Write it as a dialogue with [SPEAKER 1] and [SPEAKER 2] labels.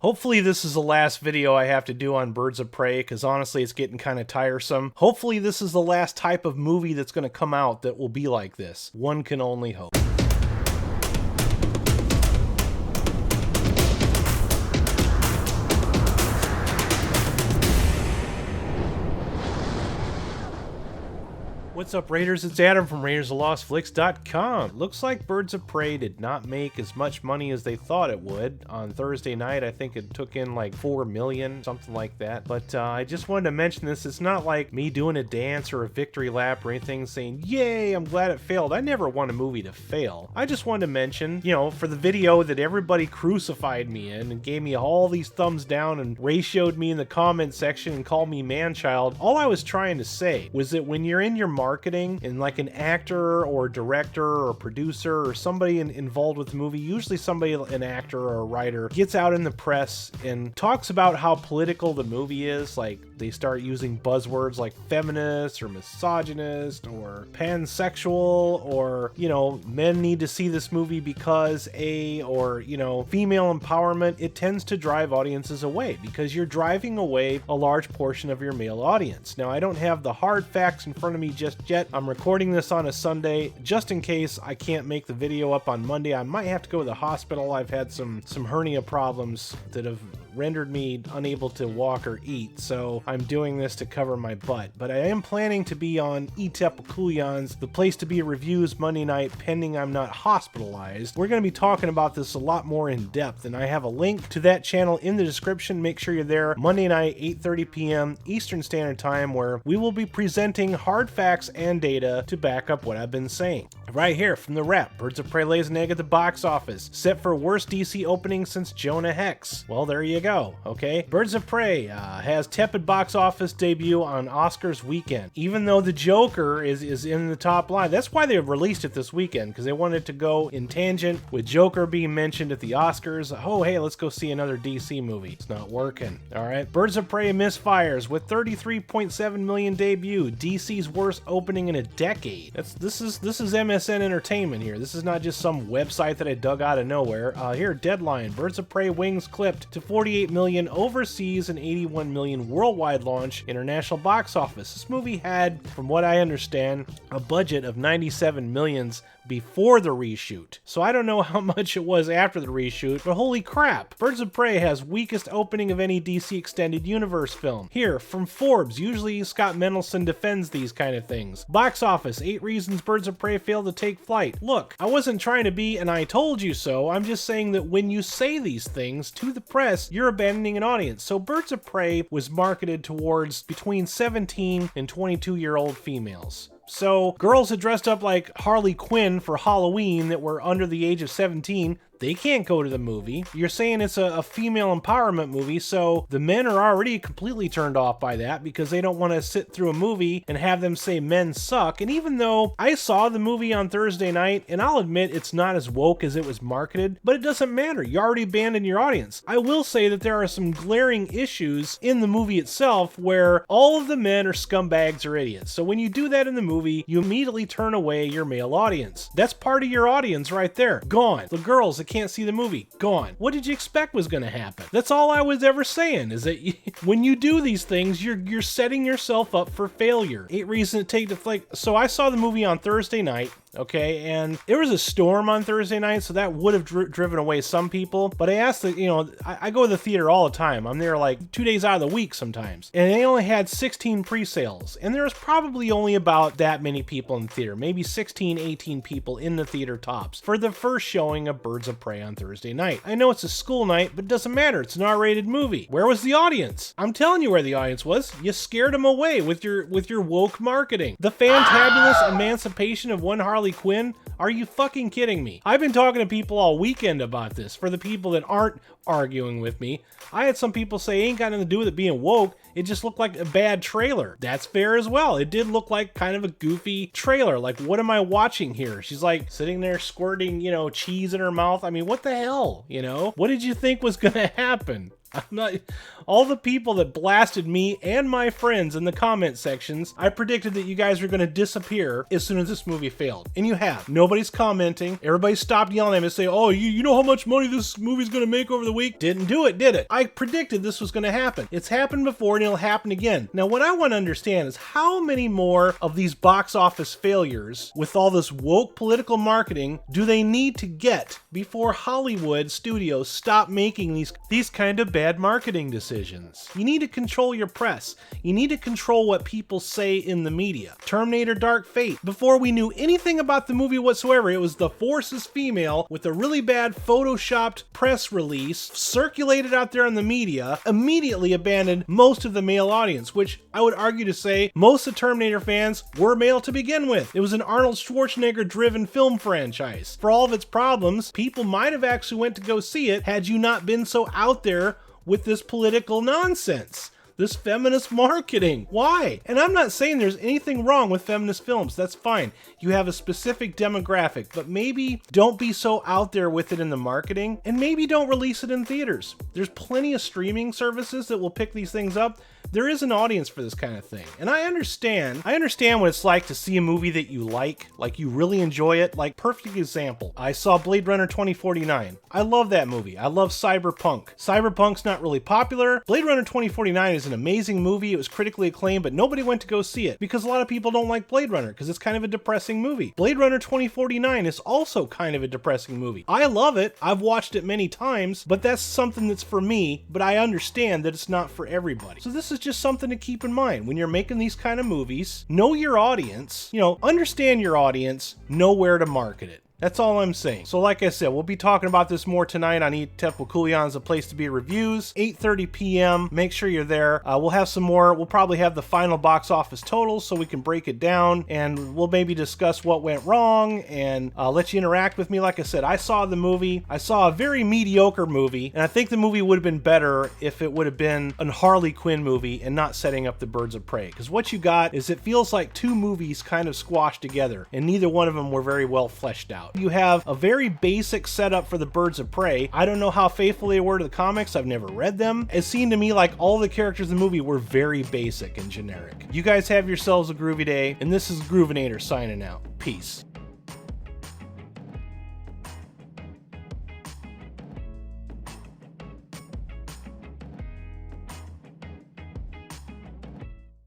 [SPEAKER 1] Hopefully this is the last video I have to do on Birds of Prey, because honestly it's getting kind of tiresome. Hopefully this is the last type of movie that's going to come out that will be like this. One can only hope. What's up, Raiders? It's Adam from RaidersOfLostFlix.com. Looks like Birds of Prey did not make as much money as they thought it would. On Thursday night, I think it took in like 4 million, something like that. But I just wanted to mention this. It's not like me doing a dance or a victory lap or anything saying, yay, I'm glad it failed. I never want a movie to fail. I just wanted to mention, for the video that everybody crucified me in and gave me all these thumbs down and ratioed me in the comment section and called me man-child, all I was trying to say was that when you're in your marketing and like an actor or director or producer or somebody involved with the movie, usually somebody, an actor or a writer, gets out in the press and talks about how political the movie is. Like they start using buzzwords like feminist or misogynist or pansexual or, men need to see this movie because or, female empowerment. It tends to drive audiences away because you're driving away a large portion of your male audience. Now, I don't have the hard facts in front of me just yet. I'm recording this on a Sunday just in case I can't make the video up on Monday. I might have to go to the hospital. I've had some hernia problems that have rendered me unable to walk or eat, so I'm doing this to cover my butt. But I am planning to be on Etep, the place to be reviews Monday night, pending I'm not hospitalized. We're going to be talking about this a lot more in depth, and I have a link to that channel in the description. Make sure you're there Monday night, 8:30 p.m. Eastern Standard Time, where we will be presenting hard facts and data to back up what I've been saying. Right here from the rep, Birds of Prey lays an egg at the box office, set for worst DC opening since Jonah Hex. Well, there you go, okay? Birds of Prey has tepid box office debut on Oscars weekend. Even though the Joker is in the top line. That's why they released it this weekend, because they wanted to go in tangent with Joker being mentioned at the Oscars. Oh, hey, let's go see another DC movie. It's not working, all right? Birds of Prey misfires with 33.7 million debut, DC's worst opening in a decade. This is MSN Entertainment here. This is not just some website that I dug out of nowhere. Here, Deadline, Birds of Prey wings clipped to 48 million overseas and 81 million worldwide launch international box office. This movie had, from what I understand, a budget of 97 millions before the reshoot. So I don't know how much it was after the reshoot, but holy crap. Birds of Prey has weakest opening of any DC Extended Universe film. Here, from Forbes, usually Scott Mendelson defends these kind of things. Box office, 8 reasons Birds of Prey failed to take flight. Look, I wasn't trying to be an I told you so. I'm just saying that when you say these things to the press, you're abandoning an audience. So Birds of Prey was marketed towards between 17 and 22-year-old females. So girls that dressed up like Harley Quinn for Halloween that were under the age of 17, they can't go to the movie. You're saying it's a female empowerment movie, so the men are already completely turned off by that because they don't want to sit through a movie and have them say men suck. And even though I saw the movie on Thursday night, and I'll admit it's not as woke as it was marketed, but it doesn't matter. You already abandoned your audience. I will say that there are some glaring issues in the movie itself where all of the men are scumbags or idiots. So when you do that in the movie, you immediately turn away your male audience. That's part of your audience right there. Gone. The girls that can't see the movie, gone. What did you expect was going to happen? That's all I was ever saying, is that when you do these things, you're setting yourself up for failure. 8 reasons to take the flick. So I saw the movie on Thursday night. Okay, and there was a storm on Thursday night, so that would have driven away some people. But I asked I go to the theater all the time. I'm there like 2 days out of the week sometimes. And they only had 16 pre-sales. And there was probably only about that many people in the theater. Maybe 16, 18 people in the theater tops for the first showing of Birds of Prey on Thursday night. I know it's a school night, but it doesn't matter. It's an R-rated movie. Where was the audience? I'm telling you where the audience was. You scared them away with your woke marketing. The fantabulous emancipation of one Harley Quinn? Are you fucking kidding me? I've been talking to people all weekend about this. For the people that aren't arguing with me, I had some people say it ain't got nothing to do with it being woke. It just looked like a bad trailer. That's fair as well. It did look like kind of a goofy trailer. Like, what am I watching here? She's like sitting there squirting, cheese in her mouth. I mean, what the hell? What did you think was gonna happen? I'm not. All the people that blasted me and my friends in the comment sections, I predicted that you guys were going to disappear as soon as this movie failed. And you have. Nobody's commenting. Everybody stopped yelling at me and say, oh, you know how much money this movie's going to make over the week? Didn't do it, did it? I predicted this was going to happen. It's happened before and it'll happen again. Now, what I want to understand is how many more of these box office failures with all this woke political marketing do they need to get before Hollywood studios stop making these kind of bad marketing decisions? You need to control your press. You need to control what people say in the media. Terminator Dark Fate. Before we knew anything about the movie whatsoever, it was the Force is female with a really bad photoshopped press release circulated out there in the media, immediately abandoned most of the male audience, which I would argue to say most of Terminator fans were male to begin with. It was an Arnold Schwarzenegger driven film franchise. For all of its problems, people might have actually went to go see it had you not been so out there with this political nonsense, this feminist marketing. Why? And I'm not saying there's anything wrong with feminist films. That's fine. You have a specific demographic, but maybe don't be so out there with it in the marketing, and maybe don't release it in theaters. There's plenty of streaming services that will pick these things up. There is an audience for this kind of thing. And I understand what it's like to see a movie that you like you really enjoy it. Like, perfect example, I saw Blade Runner 2049. I love that movie. I love cyberpunk. Cyberpunk's not really popular. Blade Runner 2049 is an amazing movie. It was critically acclaimed, but nobody went to go see it because a lot of people don't like Blade Runner because it's kind of a depressing movie. Blade Runner 2049 is also kind of a depressing movie. I love it. I've watched it many times, but that's something that's for me, but I understand that it's not for everybody. So this is just something to keep in mind when you're making these kind of movies. Know your audience, understand your audience, know where to market it. That's all I'm saying. So like I said, we'll be talking about this more tonight on Etep with Coolion's A Place to Be reviews, 8:30 p.m. Make sure you're there. We'll have some more. We'll probably have the final box office totals so we can break it down, and we'll maybe discuss what went wrong and let you interact with me. Like I said, I saw the movie. I saw a very mediocre movie, and I think the movie would have been better if it would have been a Harley Quinn movie and not setting up the Birds of Prey. Because what you got is it feels like two movies kind of squashed together, and neither one of them were very well fleshed out. You have a very basic setup for the Birds of Prey. I don't know how faithful they were to the comics. I've never read them. It seemed to me like all the characters in the movie were very basic and generic. You guys have yourselves a groovy day, and this is Groovinator signing out. Peace.